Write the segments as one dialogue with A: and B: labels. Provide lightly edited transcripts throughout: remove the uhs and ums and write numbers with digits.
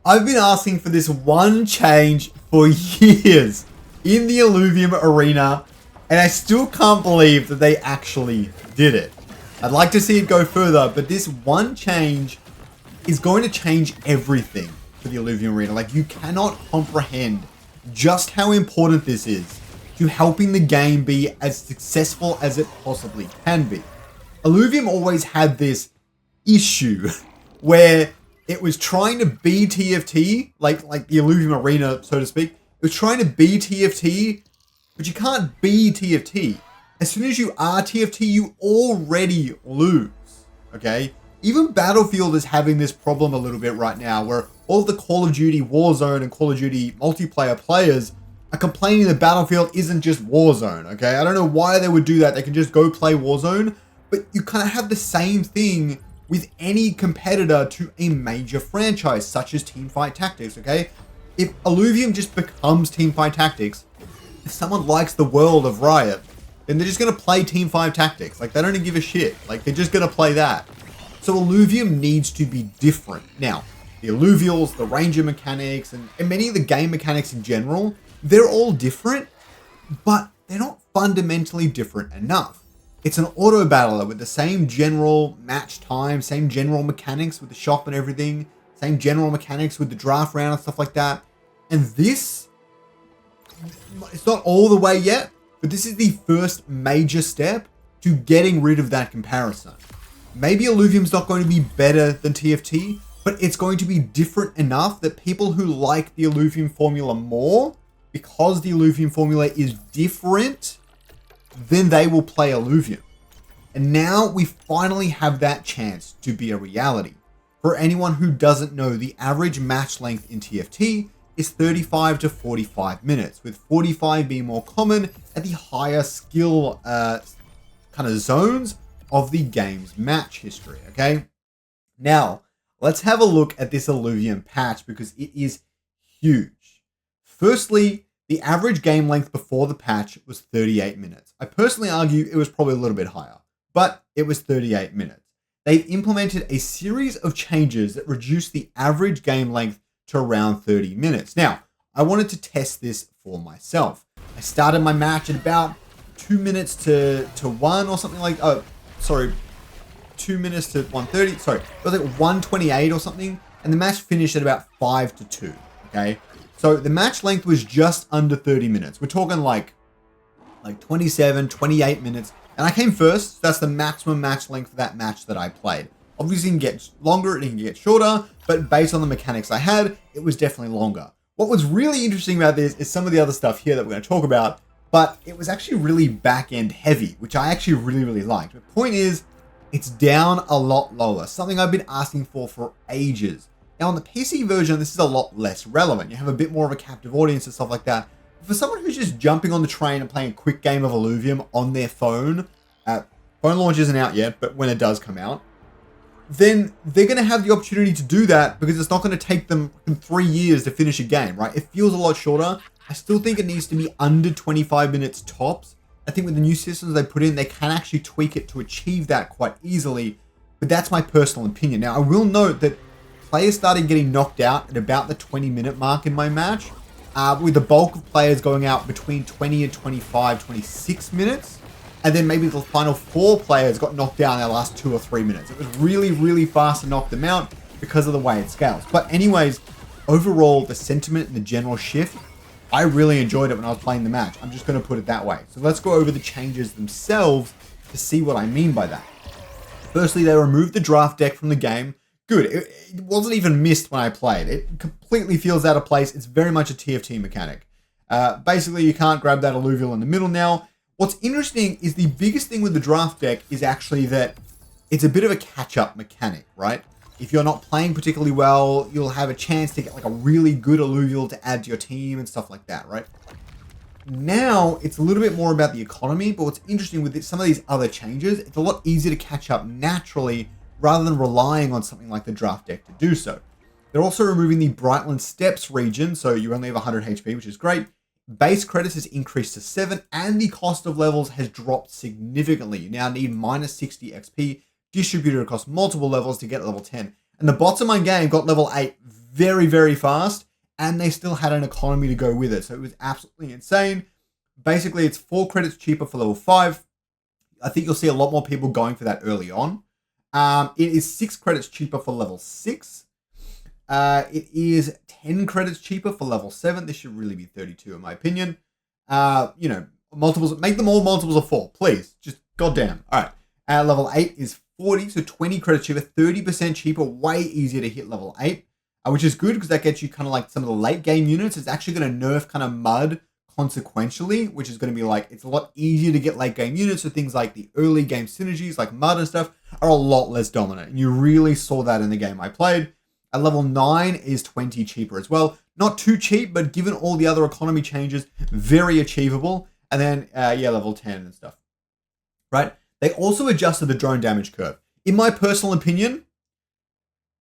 A: I've been asking for this one change for years in the Illuvium arena, and I still can't believe that they actually did it. I'd like to see it go further, but this one change is going to change everything for the Illuvium arena. Like, you cannot comprehend just how important this is to helping the game be as successful as it possibly can be. Illuvium always had this issue where it was trying to be TFT, like the Illuvium arena, so to speak. It was trying to be TFT, but you can't be TFT. As soon as you are TFT, you already lose, okay? Even Battlefield is having this problem a little bit right now, where all of the Call of Duty Warzone and Call of Duty multiplayer players are complaining that Battlefield isn't just Warzone, okay? I don't know why they would do that. They can just go play Warzone, but you kind of have the same thing with any competitor to a major franchise, such as Teamfight Tactics, okay? If Illuvium just becomes Teamfight Tactics, if someone likes the world of Riot, then they're just going to play Teamfight Tactics. Like, they don't even give a shit. Like, they're just going to play that. So Illuvium needs to be different. Now, the Illuvials, the Ranger mechanics, and many of the game mechanics in general, they're all different, but they're not fundamentally different enough. It's an auto battler with the same general match time, same general mechanics with the shop and everything, same general mechanics with the draft round and stuff like that. And this, it's not all the way yet, but this is the first major step to getting rid of that comparison. Maybe Illuvium's not going to be better than TFT, but it's going to be different enough that people who like the Illuvium formula more, because the Illuvium formula is different, then they will play Illuvium. And now we finally have that chance to be a reality. For anyone who doesn't know, the average match length in TFT is 35 to 45 minutes, with 45 being more common at the higher skill kind of zones of the game's match history, okay? Now, let's have a look at this Illuvium patch because it is huge. Firstly, the average game length before the patch was 38 minutes. I personally argue it was probably a little bit higher, but it was 38 minutes. They've implemented a series of changes that reduce the average game length to around 30 minutes. Now, I wanted to test this for myself. I started my match at about 2 minutes to 1 or something like, 2 minutes to 1:30. Sorry, it was like 1:28 or something, and the match finished at about 5 to 2, okay? So the match length was just under 30 minutes. We're talking like 27, 28 minutes. And I came first. So that's the maximum match length for that match that I played. Obviously, it can get longer, it can get shorter, but based on the mechanics I had, it was definitely longer. What was really interesting about this is some of the other stuff here that we're going to talk about, but it was actually really back-end heavy, which I actually really liked. The point is, it's down a lot lower, something I've been asking for ages. Now, on the PC version, this is a lot less relevant. You have a bit more of a captive audience and stuff like that. But for someone who's just jumping on the train and playing a quick game of Illuvium on their phone, phone launch isn't out yet, but when it does come out, then they're going to have the opportunity to do that because it's not going to take them 3 years to finish a game, right? It feels a lot shorter. I still think it needs to be under 25 minutes tops. I think with the new systems they put in, they can actually tweak it to achieve that quite easily. But that's my personal opinion. Now, I will note that players started getting knocked out at about the 20-minute mark in my match, with the bulk of players going out between 20 and 25, 26 minutes. And then maybe the final 4 players got knocked down in their last 2 or 3 minutes. It was really fast to knock them out because of the way it scales. But anyways, overall, the sentiment and the general shift, I really enjoyed it when I was playing the match. I'm just going to put it that way. So let's go over the changes themselves to see what I mean by that. Firstly, they removed the draft deck from the game. Good. It wasn't even missed when I played. It completely feels out of place. It's very much a TFT mechanic. Basically, you can't grab that Illuvial in the middle now. What's interesting is the biggest thing with the draft deck is actually that it's a bit of a catch-up mechanic, right? If you're not playing particularly well, you'll have a chance to get like a really good Illuvial to add to your team and stuff like that, right? Now, it's a little bit more about the economy, but what's interesting with some of these other changes, it's a lot easier to catch up naturally rather than relying on something like the draft deck to do so. They're also removing the Brightland Steps region, so you only have 100 HP, which is great. Base credits has increased to 7, and the cost of levels has dropped significantly. You now need minus 60 XP distributed across multiple levels to get level 10. And the bots in my game got level 8 very, very fast, and they still had an economy to go with it. So it was absolutely insane. Basically, it's 4 credits cheaper for level 5. I think you'll see a lot more people going for that early on. It is 6 credits cheaper for level 6. It is 10 credits cheaper for level 7. This should really be 32 in my opinion. Multiples, make them all multiples of 4, please. Just goddamn. All right. Level 8 is 40, so 20 credits cheaper, 30% cheaper, way easier to hit level 8, which is good because that gets you kind of like some of the late game units. It's actually going to nerf kind of mud consequentially, which is going to be like, it's a lot easier to get late game units. So things like the early game synergies, like mud and stuff, are a lot less dominant. And you really saw that in the game I played. At level 9 is 20 cheaper as well. Not too cheap, but given all the other economy changes, very achievable. And then, level 10 and stuff. Right? They also adjusted the drone damage curve. In my personal opinion,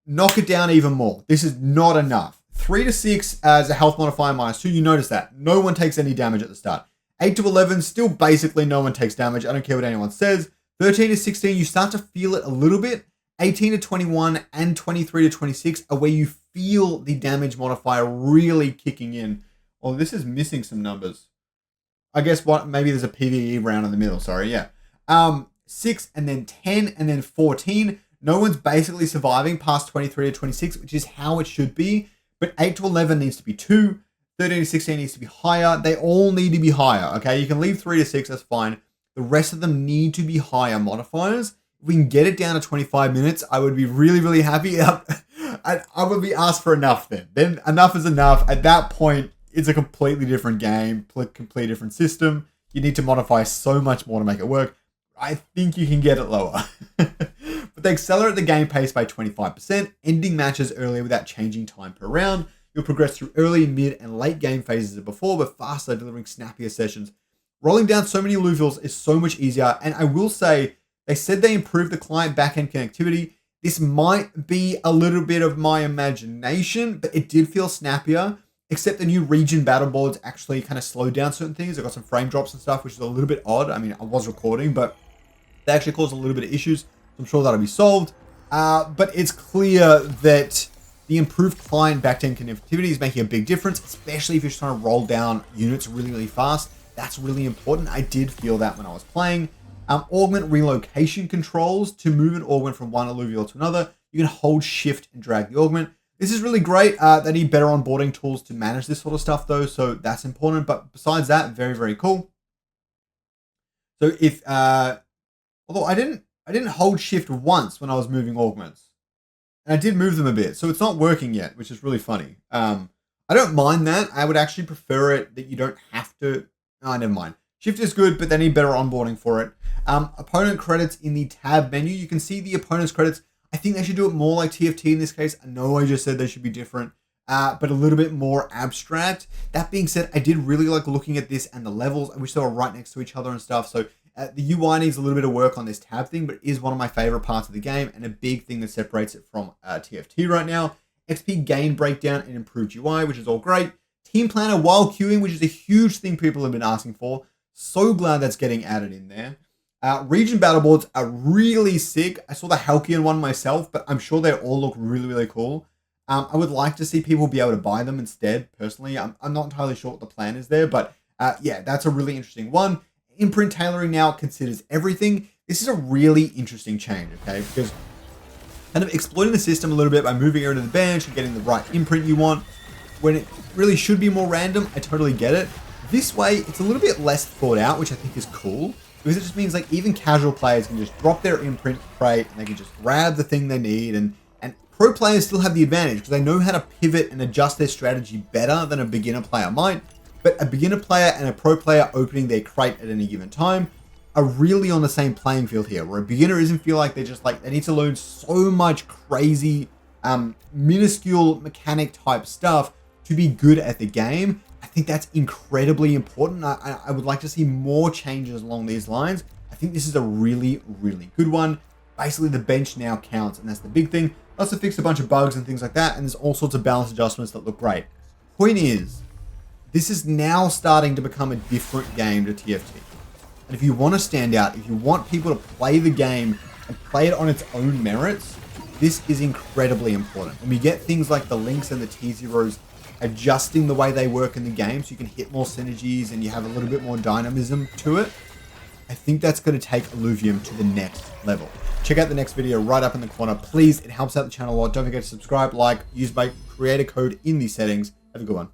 A: knock it down even more. This is not enough. 3 to 6 as a health modifier -2, you notice that. No one takes any damage at the start. 8 to 11, still basically no one takes damage. I don't care what anyone says. 13 to 16, you start to feel it a little bit. 18 to 21 and 23 to 26 are where you feel the damage modifier really kicking in. Oh, this is missing some numbers. I guess maybe there's a PvE round in the middle, sorry, yeah. 6 and then 10 and then 14. No one's basically surviving past 23 to 26, which is how it should be. But 8 to 11 needs to be 2. 13 to 16 needs to be higher. They all need to be higher, okay? You can leave 3 to 6, that's fine. The rest of them need to be higher modifiers. If we can get it down to 25 minutes, I would be really, really happy. I would be asked for enough then. Then enough is enough. At that point, it's a completely different game, completely different system. You need to modify so much more to make it work. I think you can get it lower. But they accelerate the game pace by 25%, ending matches earlier without changing time per round. You'll progress through early, mid, and late game phases as before, but faster, delivering snappier sessions. Rolling down so many Illuvials is so much easier, and I will say, they said they improved the client backend connectivity. This might be a little bit of my imagination, but it did feel snappier, except the new region battle boards actually kind of slowed down certain things. I got some frame drops and stuff, which is a little bit odd. I mean, I was recording, but they actually caused a little bit of issues. I'm sure that'll be solved. But it's clear that the improved client backend connectivity is making a big difference, especially if you're trying to roll down units really, really fast. That's really important. I did feel that when I was playing. Augment relocation controls to move an augment from one alluvial to another. You can hold shift and drag the augment. This is really great. They need better onboarding tools to manage this sort of stuff though, so that's important. But besides that, very, very cool. So if, although I didn't hold shift once when I was moving augments. And I did move them a bit, so it's not working yet, which is really funny. I don't mind that. I would actually prefer it that you don't have to. Oh, never mind. Shift is good, but they need better onboarding for it. Opponent credits in the tab menu. You can see the opponent's credits. I think they should do it more like TFT in this case. I know I just said they should be different, but a little bit more abstract. That being said, I did really like looking at this and the levels. I wish they were right next to each other and stuff. So the UI needs a little bit of work on this tab thing, but it is one of my favorite parts of the game and a big thing that separates it from TFT right now. XP gain breakdown and improved UI, which is all great. Team planner while queuing, which is a huge thing people have been asking for. So glad that's getting added in there. Region battle boards are really sick. I saw the Halcyon one myself, but I'm sure they all look really, really cool. I would like to see people be able to buy them instead, personally. I'm not entirely sure what the plan is there, but yeah, that's a really interesting one. Imprint tailoring now considers everything. This is a really interesting change, okay? Because kind of exploiting the system a little bit by moving over to the bench and getting the right imprint you want, when it really should be more random, I totally get it. This way, it's a little bit less thought out, which I think is cool, because it just means like even casual players can just drop their imprint crate and they can just grab the thing they need, and pro players still have the advantage because they know how to pivot and adjust their strategy better than a beginner player might. But a beginner player and a pro player opening their crate at any given time are really on the same playing field here, where a beginner doesn't feel like they're just like, they need to learn so much crazy, minuscule mechanic type stuff to be good at the game. I think that's incredibly important. I would like to see more changes along these lines. I think this is a really, really good one. Basically, the bench now counts, and that's the big thing. Also fixed a bunch of bugs and things like that, and there's all sorts of balance adjustments that look great. Point is, this is now starting to become a different game to TFT. And if you want to stand out, if you want people to play the game and play it on its own merits, This is incredibly important. When we get things like the links and the T0s adjusting the way they work in the game so you can hit more synergies and you have a little bit more dynamism to it, I think that's going to take Illuvium to the next level. Check out the next video right up in the corner. Please, it helps out the channel a lot. Don't forget to subscribe, like, use my creator code in these settings. Have a good one.